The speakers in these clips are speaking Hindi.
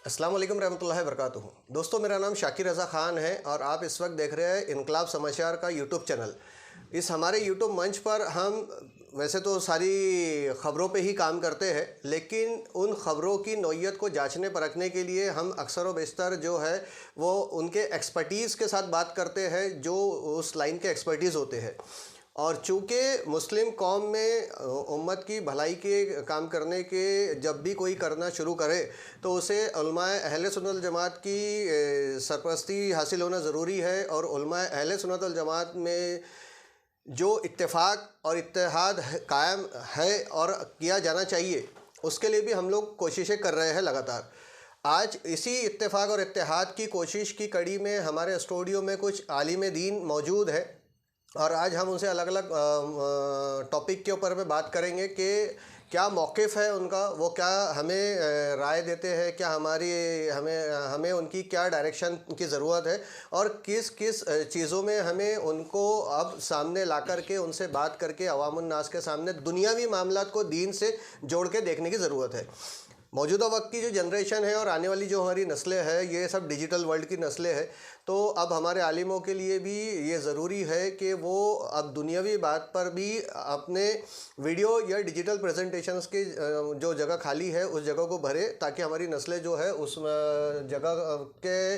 अस्सलाम वालेकुम रहमतुल्लाहि वबरकातुहू। दोस्तों, मेरा नाम शाकिर रज़ा ख़ान है और आप इस वक्त देख रहे हैं इनकलाब समाचार का यूट्यूब चैनल। इस हमारे यूट्यूब मंच पर हम वैसे तो सारी ख़बरों पे ही काम करते हैं, लेकिन उन ख़बरों की नौइयत को जांचने परखने के लिए हम अक्सर व बेशतर जो है वो उनके एक्सपर्टीज़ के साथ बात करते हैं जो उस लाइन के एक्सपर्टीज़ होते हैं। और चूँकि मुस्लिम कौम में उम्मत की भलाई के काम करने के जब भी कोई करना शुरू करे तो उसे उलमाए अहले सुन्नत वल जमात की सरपरस्ती हासिल होना ज़रूरी है। और उलमाए अहले सुन्नत वल जमात में जो इत्तेफाक और इत्तेहाद कायम है और किया जाना चाहिए, उसके लिए भी हम लोग कोशिशें कर रहे हैं लगातार। आज इसी इत्तेफाक और इत्तेहाद की कोशिश की कड़ी में हमारे स्टूडियो में कुछ आलिम दीन मौजूद है और आज हम उनसे अलग अलग टॉपिक के ऊपर में बात करेंगे कि क्या मौक़िफ़ है उनका, वो क्या हमें राय देते हैं, क्या हमें उनकी क्या डायरेक्शन की ज़रूरत है और किस किस चीज़ों में हमें उनको अब सामने ला कर के उनसे बात करके अवामुन नास के सामने दुनियावी मामलात को दीन से जोड़ के देखने की ज़रूरत है। मौजूदा वक्त की जो जनरेशन है और आने वाली जो हमारी नस्लें हैं, ये सब डिजिटल वर्ल्ड की नस्लें हैं। तो अब हमारे आलिमों के लिए भी ये ज़रूरी है कि वो अब दुनियावी बात पर भी अपने वीडियो या डिजिटल प्रेजेंटेशंस की जो जगह खाली है उस जगह को भरे, ताकि हमारी नस्लें जो है उस जगह के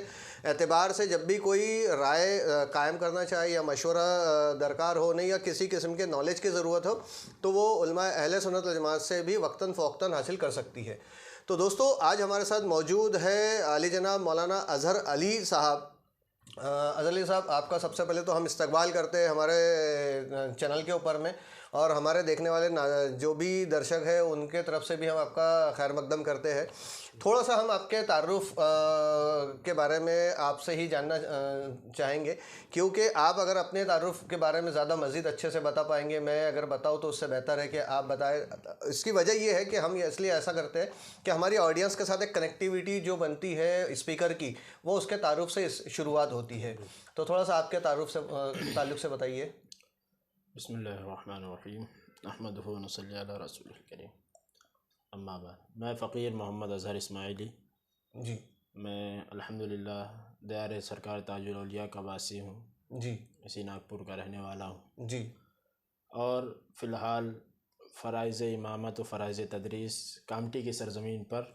एतबार से जब भी कोई राय कायम करना चाहे या मशवरा दरकार हो, नहीं या किसी किस्म के नॉलेज की ज़रूरत हो, तो वो उलमा अहले सुन्नत वल जमात से भी वक्तन फ़ौक्तन हासिल कर सकती है। तो दोस्तों, आज हमारे साथ मौजूद है आली जनाब मौलाना अज़हर अली साहब। अज़हर अली साहब, आपका सबसे पहले तो हम इस्तकबाल करते हैं हमारे चैनल के ऊपर में, और हमारे देखने वाले जो भी दर्शक हैं उनके तरफ से भी हम आपका खैर मकदम करते हैं। थोड़ा सा हम आपके तारुफ़ के बारे में आपसे ही जानना चाहेंगे, क्योंकि आप अगर अपने तारुफ़ के बारे में ज़्यादा मज़ीद अच्छे से बता पाएंगे, मैं अगर बताऊँ तो उससे बेहतर है कि आप बताएं। इसकी वजह ये है कि हम इसलिए ऐसा करते हैं कि हमारी ऑडियंस के साथ एक कनेक्टिविटी जो बनती है स्पीकर की, वो उसके तारुफ़ से शुरुआत होती है। तो थोड़ा सा आपके ताल्लुक़ से बताइए। बिस्मिल्लाहिर्रहमानिर्रहीम अहमदुहु व नसल्ली अला रसूलिल करीम, अम्मा बाद। मैं फ़कीर मोहम्मद अज़हर इस्माइली जी। मैं अल्हम्दुलिल्लाह दायरे सरकार ताजुल औलिया का वासी हूँ जी। इसी नागपुर का रहने वाला हूँ जी। और फ़िलहाल फ़राइज़ इमामत व फ़राइज़ तदरीस कामटी की सरज़मीन पर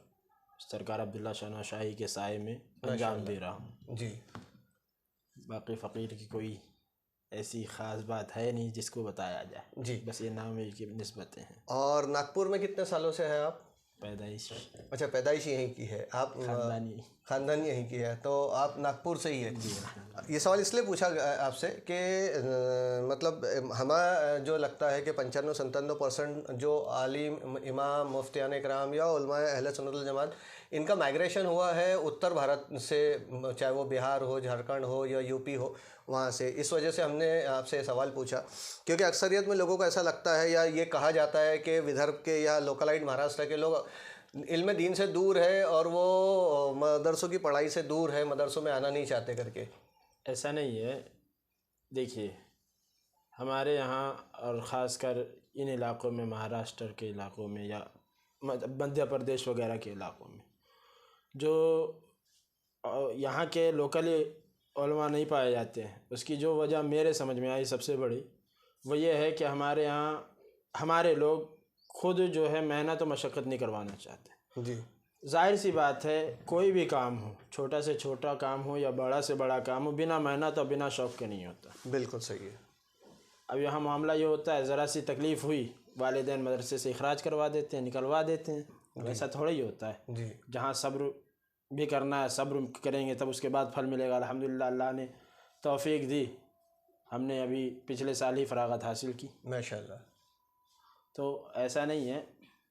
सरकार अब्दुल्ला शाह शाही के साए में अंजाम दे रहा हूँ। जी। बाकी फ़कीर की कोई ऐसी ख़ास बात है नहीं जिसको बताया जाए जी। बस ये नाम की निस्बतें हैं। और नागपुर में कितने सालों से हैं आप? पैदाइश। अच्छा, पैदाइश यहीं की है आप? ख़ानदानी यहीं की है, तो आप नागपुर से ही है। ये सवाल इसलिए पूछा आपसे कि मतलब हमें जो लगता है कि 95-97% जो आलिम इमाम मुफ्तियान इकराम या उलमाए अहले सुन्नत वल जमात, इनका माइग्रेशन हुआ है उत्तर भारत से, चाहे वो बिहार हो, झारखंड हो या यूपी हो, वहाँ से। इस वजह से हमने आपसे सवाल पूछा, क्योंकि अक्सरियत में लोगों को ऐसा लगता है या ये कहा जाता है कि विदर्भ के या लोकलाइट महाराष्ट्र के लोग इल्म दीन से दूर है और वो मदरसों की पढ़ाई से दूर है, मदरसों में आना नहीं चाहते करके। ऐसा नहीं है। देखिए, हमारे यहाँ और ख़ासकर इन इलाक़ों में, महाराष्ट्र के इलाक़ों में या मध्य प्रदेश वगैरह के इलाक़ों में, जो यहाँ के लोकली उलमा नहीं पाए जाते हैं, उसकी जो वजह मेरे समझ में आई सबसे बड़ी वो ये है कि हमारे यहाँ हमारे लोग खुद जो है मेहनत और मशक्क़त नहीं करवाना चाहते। जी। ज़ाहिर सी बात है, कोई भी काम हो, छोटा से छोटा काम हो या बड़ा से बड़ा काम हो, बिना मेहनत और बिना शौक़ के नहीं होता। बिल्कुल सही है। अब यहाँ मामला ये होता है, ज़रा सी तकलीफ़ हुई, वालिदैन मदरसे से इखराज करवा देते हैं, निकलवा देते हैं। ऐसा थोड़ा ही होता है। जी। जहाँ सब्र भी करना है, सब्र करेंगे तब उसके बाद फल मिलेगा। अल्हम्दुलिल्लाह, अल्लाह ने तौफ़ीक दी, हमने अभी पिछले साल ही फ़राग़त हासिल की, माशाअल्लाह। तो ऐसा नहीं है,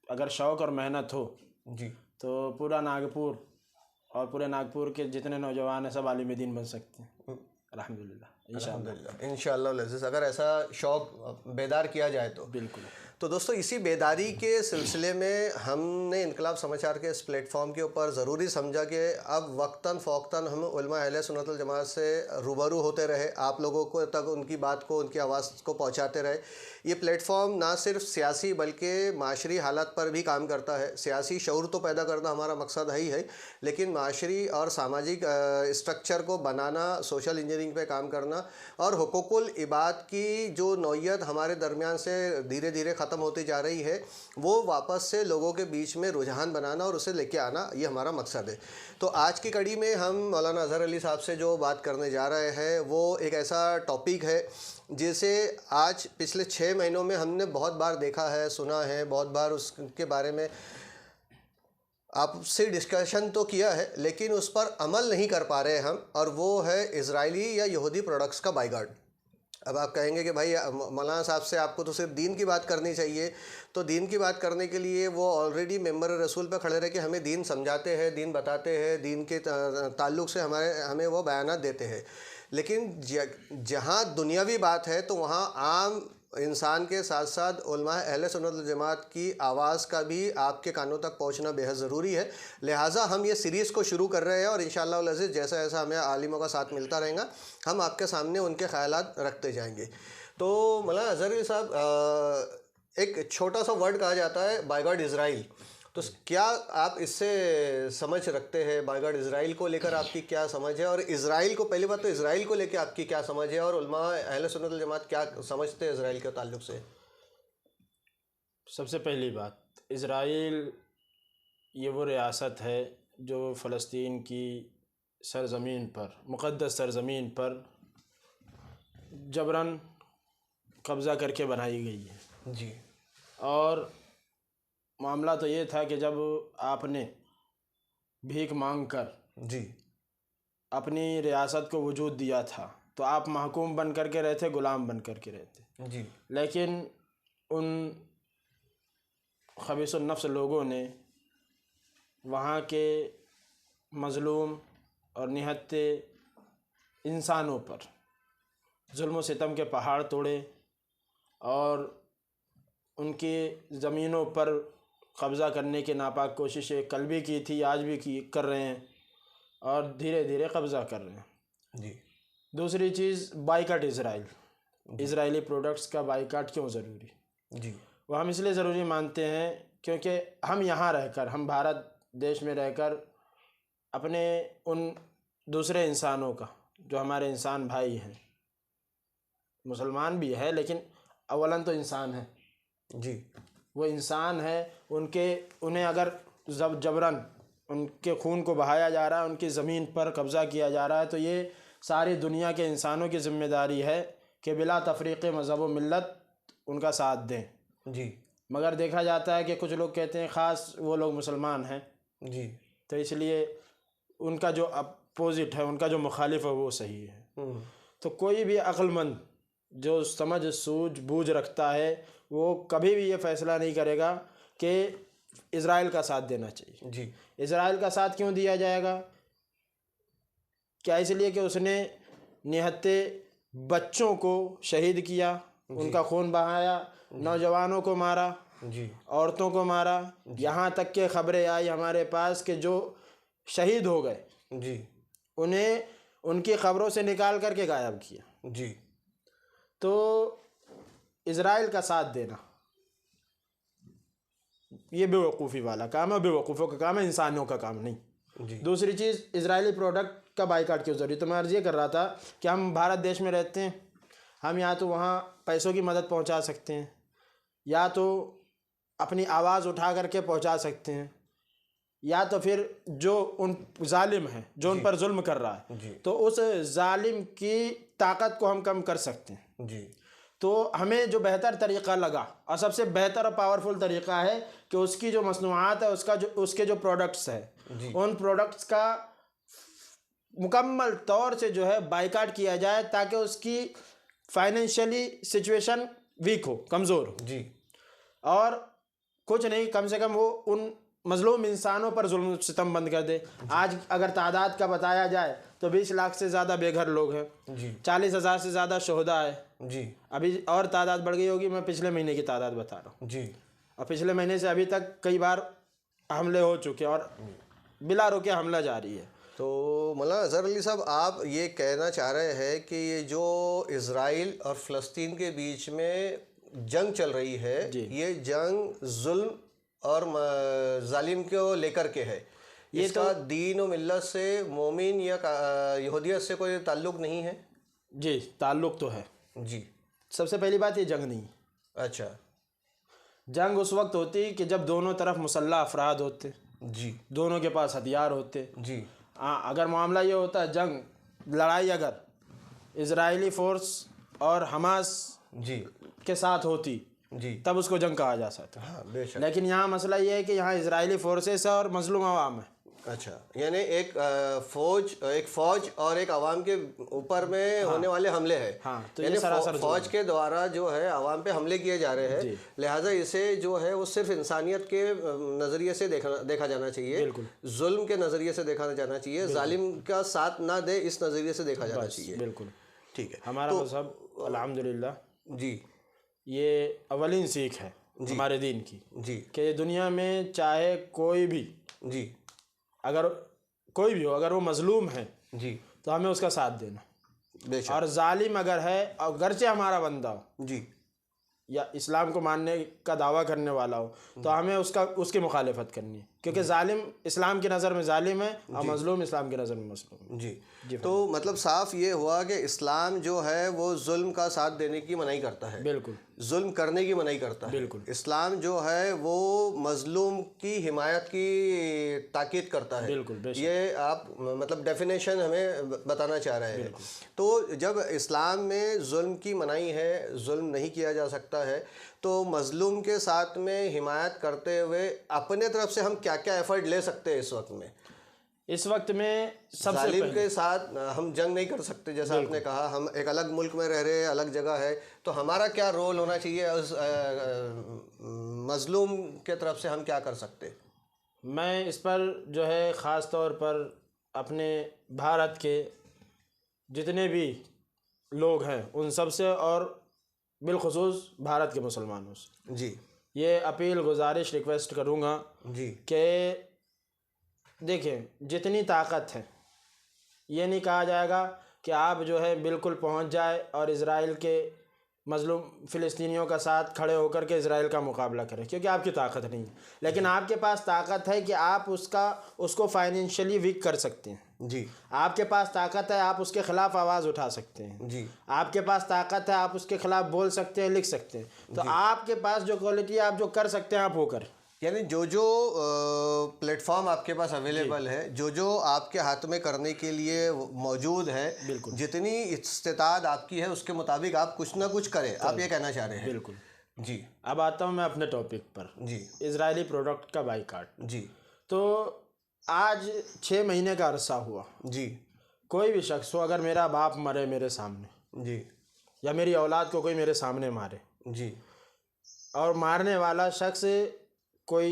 अगर शौक़ और मेहनत हो जी, तो पूरा नागपुर और पूरे नागपुर के जितने नौजवान हैं सब आलिम दीन बन सकते हैं। अल्हम्दुलिल्लाह, इंशाअल्लाह इंशाअल्लाह। अगर ऐसा शौक़ बेदार किया जाए तो। बिल्कुल। तो दोस्तों इसी बेदारी के सिलसिले में हमने इनकलाब समाचार के इस प्लेटफॉर्म के ऊपर ज़रूरी समझा कि अब वक्तन फ़ौक्तन हम उलमा अहले सुन्नत वल जमात से रूबरू होते रहे, आप लोगों को तक उनकी बात को, उनकी आवाज़ को पहुंचाते रहे। ये प्लेटफॉर्म ना सिर्फ सियासी बल्कि माशरी हालात पर भी काम करता है। सियासी शऊर तो पैदा करना हमारा मकसद है ही है, लेकिन माशरी और सामाजिक स्ट्रक्चर को बनाना, सोशल इंजीनियरिंग पे काम करना और हुकूकुल इबाद की जो नौइयत हमारे दरमियान से धीरे धीरे ख़त्म होती जा रही है, वो वापस से लोगों के बीच में रुझान बनाना और उसे लेके आना, ये हमारा मकसद है। तो आज की कड़ी में हम मौलाना अज़हर अली साहब से जो बात करने जा रहे हैं वो एक ऐसा टॉपिक है जिसे आज पिछले 6 महीनों में हमने बहुत बार देखा है, सुना है, बहुत बार उसके बारे में आपसे डिस्कशन तो किया है, लेकिन उस पर अमल नहीं कर पा रहे हम, और वो है इजरायली या यहूदी प्रोडक्ट्स का बायकॉट। अब आप कहेंगे कि भाई मौलाना साहब से आपको तो सिर्फ दीन की बात करनी चाहिए, तो दीन की बात करने के लिए वो ऑलरेडी मेंबर रसूल पे खड़े रह के हमें दीन समझाते हैं, दीन बताते हैं, दीन के ताल्लुक़ से हमें वो बयानात देते हैं। लेकिन जहाँ दुनियावी बात है तो वहाँ आम इंसान के साथ साथ उलमा अहले सुन्नत वल जमात की आवाज़ का भी आपके कानों तक पहुँचना बेहद ज़रूरी है। लिहाजा हम ये सीरीज़ को शुरू कर रहे हैं और इंशाअल्लाह उल अज़ीज़ जैसा जैसा हमें आलिमों का साथ मिलता रहेगा, हम आपके सामने उनके ख़यालात रखते जाएंगे। तो मौलाना अज़हर अली साहब, एक छोटा सा वर्ड कहा जाता है बायगॉड इज़राइल, तो क्या आप इससे समझ रखते हैं? बायगॉड इज़राइल को लेकर आपकी क्या समझ है? और इज़राइल को, पहली बात तो इज़राइल को लेकर आपकी क्या समझ है, और उलमा अहले सुन्नत वल जमात क्या समझते हैं इज़राइल के ताल्लुक़ से? सबसे पहली बात, इज़राइल ये वो रियासत है जो फ़लस्तीन की सरज़मीन पर, मुक़द्दस सरज़मीन पर जबरन कब्ज़ा करके बनाई गई है जी। और मामला तो ये था कि जब आपने भीख मांगकर जी। अपनी रियासत को वजूद दिया था तो आप महकूम बन कर के रहते, ग़ुलाम बन कर के रहते। जी। लेकिन उन खबीसुन नफ्स लोगों ने वहाँ के मज़लूम और निहत्ते इंसानों पर जुल्म व सितम के पहाड़ तोड़े और उनकी ज़मीनों पर कब्ज़ा करने की नापाक कोशिशें कल भी की थी, आज भी कर रहे हैं और धीरे धीरे कब्ज़ा कर रहे हैं। जी। दूसरी चीज़, बाइकाट इज़राइल, इज़राइली प्रोडक्ट्स का बाइकाट क्यों ज़रूरी? जी। वो हम इसलिए ज़रूरी मानते हैं क्योंकि हम यहाँ रहकर, हम भारत देश में रहकर अपने उन दूसरे इंसानों का, जो हमारे इंसान भाई हैं, मुसलमान भी है लेकिन अवलन तो इंसान है जी, वो इंसान है, उन्हें अगर जबरन उनके खून को बहाया जा रहा है, उनकी ज़मीन पर कब्ज़ा किया जा रहा है, तो ये सारी दुनिया के इंसानों की ज़िम्मेदारी है कि बिला तफरीक़ मज़हब व मिल्लत उनका साथ दें। जी। मगर देखा जाता है कि कुछ लोग कहते हैं ख़ास वो लोग मुसलमान हैं जी। तो इसलिए उनका जो अपोज़िट है, उनका जो मुखालिफ है वो सही है। तो कोई भी अक्लमंद जो समझ सूझ बूझ रखता है वो कभी भी ये फ़ैसला नहीं करेगा कि इज़राइल का साथ देना चाहिए। जी। इज़राइल का साथ क्यों दिया जाएगा? क्या इसलिए कि उसने निहत्ते बच्चों को शहीद किया, उनका खून बहाया, नौजवानों को मारा, जी, औरतों को मारा, यहाँ तक के ख़बरें आई हमारे पास कि जो शहीद हो गए जी, उन्हें उनकी क़ब्रों से निकाल करके गायब किया। जी। तो इज़राइल का साथ देना ये बेवकूफ़ी वाला काम है, बेवकूफ़ों का काम है, इंसानों का काम नहीं। जी। दूसरी चीज़, इज़राइली प्रोडक्ट का बाइकाट क्यों ज़रूरी? तो मैं अर्ज़ ये कर रहा था कि हम भारत देश में रहते हैं, हम या तो वहाँ पैसों की मदद पहुँचा सकते हैं या तो अपनी आवाज़ उठा करके पहुँचा सकते हैं, या तो फिर जो उन जालिम है जो उन पर जुल्म कर रहा है तो उस जालिम की ताकत को हम कम कर सकते हैं। जी। तो हमें जो बेहतर तरीक़ा लगा और सबसे बेहतर और पावरफुल तरीक़ा है कि उसकी जो मसनूआत है, उसके जो प्रोडक्ट्स है, उन प्रोडक्ट्स का मुकम्मल तौर से जो है बाइकाट किया जाए ताकि उसकी फाइनेंशियली सिचुएशन वीक हो, कमज़ोर हो। जी। और कुछ नहीं, कम से कम वो उन मजलूम इंसानों पर जुल्म सितम बंद कर दे। आज अगर तादाद का बताया जाए तो 20 लाख से ज़्यादा बेघर लोग हैं जी 40,000 से ज़्यादा शोहदा है। जी अभी और तादाद बढ़ गई होगी, मैं पिछले महीने की तादाद बता रहा हूँ। जी और पिछले महीने से अभी तक कई बार हमले हो चुके हैं और बिला रुके हमला जारी है। तो मौलाना अज़हर अली साहब, आप ये कहना चाह रहे हैं कि ये जो इज़राइल और फ़लस्तीन के बीच में जंग चल रही है, ये जंग जुल्म और जालिम को लेकर के है, इसका दीन और मिल्लत से, मोमिन या यहूदियत से कोई ताल्लुक़ नहीं है? जी ताल्लुक़ तो है। जी सबसे पहली बात, ये जंग नहीं। अच्छा। जंग उस वक्त होती कि जब दोनों तरफ मुसल्लह अफराद होते, जी दोनों के पास हथियार होते। जी अगर मामला ये होता है जंग लड़ाई अगर इजरायली फोर्स और हमास जी के साथ होती जी तब उसको जंग कहा जा सकता। हाँ बेशक। लेकिन यहाँ मसला ये है कि यहाँ इजरायली फोर्सेस है और मजलूम अवाम है। अच्छा, यानी एक फौज और एक आवाम के ऊपर में होने वाले हमले हैं। हाँ, तो यानी ये सरासर फौज के द्वारा जो है आवाम पे हमले किए जा रहे हैं, लिहाजा इसे जो है वो सिर्फ इंसानियत के नज़रिए से देखा जाना चाहिए, जुल्म के नज़रिए से देखा जाना चाहिए, जालिम का साथ ना दे इस नज़रिए से देखा जाना चाहिए। बिल्कुल ठीक है। हमारा मज़हब अल्हम्दुलिल्लाह जी ये अवलिन सीख है हमारे दीन की जी कि दुनिया में चाहे कोई भी, जी अगर कोई भी हो, अगर वो मजलूम है जी तो हमें उसका साथ देना, बेशक। और जालिम अगर है, अगरचे हमारा बंदा हो जी या इस्लाम को मानने का दावा करने वाला हो, तो हमें उसकी मुखालिफत करनी है, क्योंकि जालिम इस्लाम की नज़र में जालिम है और मजलूम इस्लाम की नज़र में मजलूम है। जी तो मतलब साफ ये हुआ कि इस्लाम जो है वो जुल्म का साथ देने की मनाही करता है, बिल्कुल जुल्म करने की मनाही करता है। बिल्कुल इस्लाम जो है वो मजलूम की हिमायत की ताकीद करता है। बिल्कुल ये आप मतलब डेफिनेशन हमें बताना चाह रहे हैं। तो जब इस्लाम में जुल्म की मनाही है, जुल्म नहीं किया जा सकता है, तो मजलूम के साथ में हिमायत करते हुए अपने तरफ से हम क्या क्या एफर्ट ले सकते हैं इस वक्त में? इस वक्त में सबसे जालिम के साथ हम जंग नहीं कर सकते, जैसा आपने कहा, हम एक अलग मुल्क में रह रहे हैं, अलग जगह है, तो हमारा क्या रोल होना चाहिए उस मजलूम के तरफ से हम क्या कर सकते? मैं इस पर जो है ख़ास तौर पर अपने भारत के जितने भी लोग हैं उन सब से और बिलखुसूस भारत के मुसलमानों से जी ये अपील गुजारिश रिक्वेस्ट करूँगा जी कि देखें, जितनी ताकत है, ये नहीं कहा जाएगा कि आप जो है बिल्कुल पहुंच जाए और इज़राइल के मजलूम फ़िलिस्तीनियों का साथ खड़े होकर के इज़राइल का मुकाबला करें, क्योंकि आपकी ताकत नहीं है। लेकिन आपके पास ताकत है कि आप उसको फाइनेंशियली वीक कर सकते हैं। जी आपके पास ताकत है, आप उसके ख़िलाफ़ आवाज़ उठा सकते हैं। जी आपके पास ताकत है, आप उसके ख़िलाफ़ बोल सकते हैं, लिख सकते हैं। तो आपके पास जो क्वालिटी आप जो कर सकते हैं आप वो करें। यानी जो प्लेटफॉर्म आपके पास अवेलेबल है, जो आपके हाथ में करने के लिए मौजूद है, जितनी इस्तेताद आपकी है उसके मुताबिक आप कुछ ना कुछ करें, आप ये कहना चाह रहे हैं? बिल्कुल जी। अब आता हूँ मैं अपने टॉपिक पर, जी। इजरायली प्रोडक्ट का बाइकाट। जी। तो आज 6 महीने का अरसा हुआ। जी। कोई भी शख्स हो, अगर मेरा बाप मरे मेरे सामने, जी, या मेरी औलाद को कोई मेरे सामने मारे, जी, और मारने वाला शख्स कोई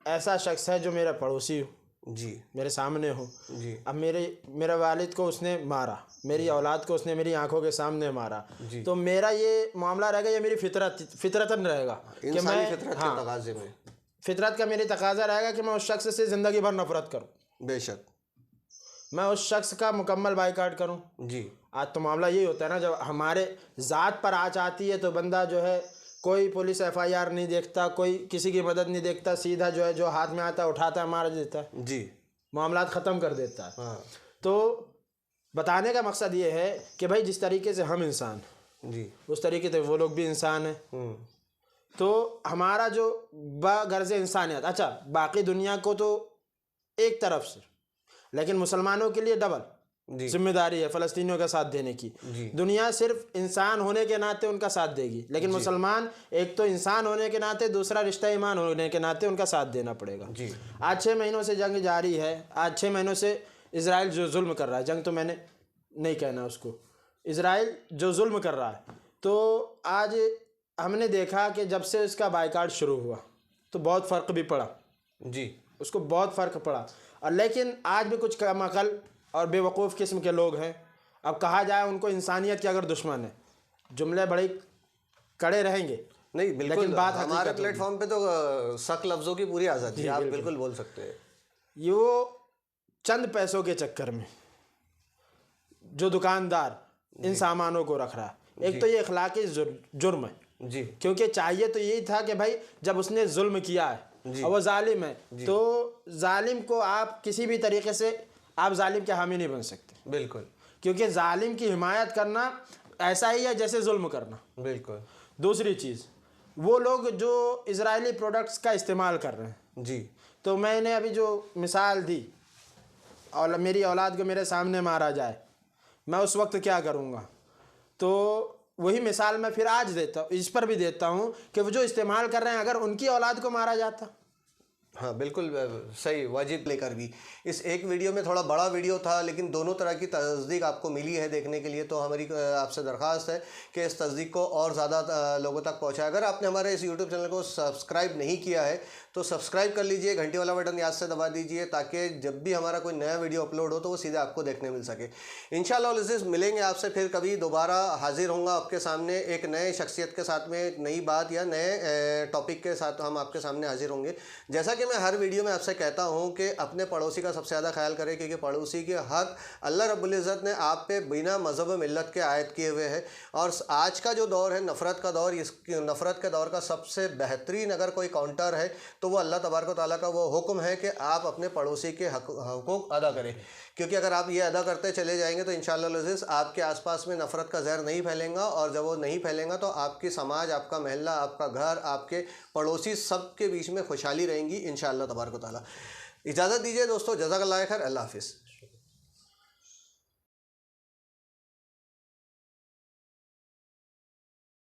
ऐसा शख्स है जो मेरा पड़ोसी हो, जी, मेरे सामने हो, जी, अब मेरे वालिद को उसने मारा, मेरी औलाद को उसने मेरी आंखों के सामने मारा, तो मेरा ये मामला रहेगा, ये मेरी फितरतन रहेगा कि मैं फितरत का मेरी तकाजा रहेगा कि मैं उस शख्स से ज़िंदगी भर नफरत करूं। बेशक मैं उस शख्स का मुकम्मल बाइकाट करूं। जी। आज तो मामला यही होता है ना, जब हमारे ज़ात पर आँच आती है तो बंदा जो है कोई पुलिस FIR नहीं देखता, कोई किसी की मदद नहीं देखता, सीधा जो है जो हाथ में आता है उठाता है, मार देता है, जी, मामला ख़त्म कर देता है। हाँ। तो बताने का मकसद ये है कि भाई जिस तरीके से हम इंसान जी, उस तरीके से वो लोग भी इंसान हैं। तो हमारा जो बगर्ज़ इंसानियत, अच्छा बाकी दुनिया को तो एक तरफ से, लेकिन मुसलमानों के लिए डबल जिम्मेदारी है फ़लस्तीनियों का साथ देने की। दुनिया सिर्फ इंसान होने के नाते उनका साथ देगी, लेकिन मुसलमान एक तो इंसान होने के नाते, दूसरा रिश्ता ईमान होने के नाते उनका साथ देना पड़ेगा। आज 6 महीनों से जंग जारी है। आज 6 महीनों से इज़राइल जो जुल्म कर रहा है, जंग तो मैंने नहीं कहना उसको, इज़राइल जो जुल्म कर रहा है, तो आज हमने देखा कि जब से उसका बाइकाट शुरू हुआ तो बहुत फ़र्क भी पड़ा। जी, उसको बहुत फ़र्क पड़ा। और लेकिन आज भी कुछ कम अकल और बेवकूफ़ किस्म के लोग हैं, अब कहा जाए उनको इंसानियत के अगर दुश्मन है, जुमले बड़े कड़े रहेंगे, नहीं बिल्कुल, लेकिन बात हमारे हकीकत होगी। प्लेटफॉर्म पे तो सख्त लफ्ज़ों की पूरी आज़ादी है, आप बिल्कुल बोल सकते हैं। ये वो चंद पैसों के चक्कर में जो दुकानदार इन सामानों को रख रहा है, एक तो ये इखलाकी जुर्म है जी क्योंकि चाहिए तो यही था कि भाई जब उसने जुल्म किया है और वो जालिम है तो जालिम को आप किसी भी तरीके से आप जालिम के हामी नहीं बन सकते, बिल्कुल क्योंकि जालिम की हिमायत करना ऐसा ही है जैसे जुल्म करना। बिल्कुल। दूसरी चीज़, वो लोग जो इजरायली प्रोडक्ट्स का इस्तेमाल कर रहे हैं जी, तो मैंने अभी जो मिसाल दी और मेरी औलाद को मेरे सामने मारा जाए, मैं उस वक्त क्या करूँगा? तो वही मिसाल मैं फिर आज देता हूँ, इस पर भी देता हूँ कि वो जो इस्तेमाल कर रहे हैं अगर उनकी औलाद को मारा जाता। हाँ बिल्कुल सही, वाजिब लेकर भी इस एक वीडियो में थोड़ा बड़ा वीडियो था, लेकिन दोनों तरह की तस्दीक आपको मिली है देखने के लिए। तो हमारी आपसे दरख्वास्त है कि इस तस्दीक को और ज़्यादा लोगों तक पहुँचाए। अगर आपने हमारे इस यूट्यूब चैनल को सब्सक्राइब नहीं किया है तो सब्सक्राइब कर लीजिए, घंटी वाला बटन याद से दबा दीजिए ताकि जब भी हमारा कोई नया वीडियो अपलोड हो तो वो सीधे आपको देखने मिल सके। इंशाअल्लाह अज़ीज़ मिलेंगे आपसे फिर कभी, दोबारा हाजिर होऊंगा आपके सामने एक नए शख्सियत के साथ में, एक नई बात या नए टॉपिक के साथ हम आपके सामने हाजिर होंगे। जैसा कि मैं हर वीडियो में आपसे कहता हूं कि अपने पड़ोसी का सबसे ज़्यादा ख्याल करें, क्योंकि पड़ोसी के हक अल्लाह रब्बुल इज़्ज़त ने आप पे बिना मज़हब व मिल्लत के आयत किए हुए हैं। और आज का जो दौर है नफ़रत का दौर, इस नफ़रत के दौर का सबसे बेहतरीन अगर कोई काउंटर है तो वो अल्लाह तबारक व तआला का वो हुक्म है कि आप अपने पड़ोसी के हकूक़ अदा करें। क्योंकि अगर आप ये अदा करते चले जाएंगे तो इंशाअल्लाह अज़ीज़ आपके आसपास में नफ़रत का ज़हर नहीं फैलेगा, और जब वो नहीं फैलेगा तो आपकी समाज, आपका महल्ला, आपका घर, आपके पड़ोसी सब के बीच में खुशहाली रहेंगी इंशाअल्लाह तबारक व तआला। इजाज़त दीजिए दोस्तों, जज़ाकल्लाह खैर, अल्लाह हाफ़िज़।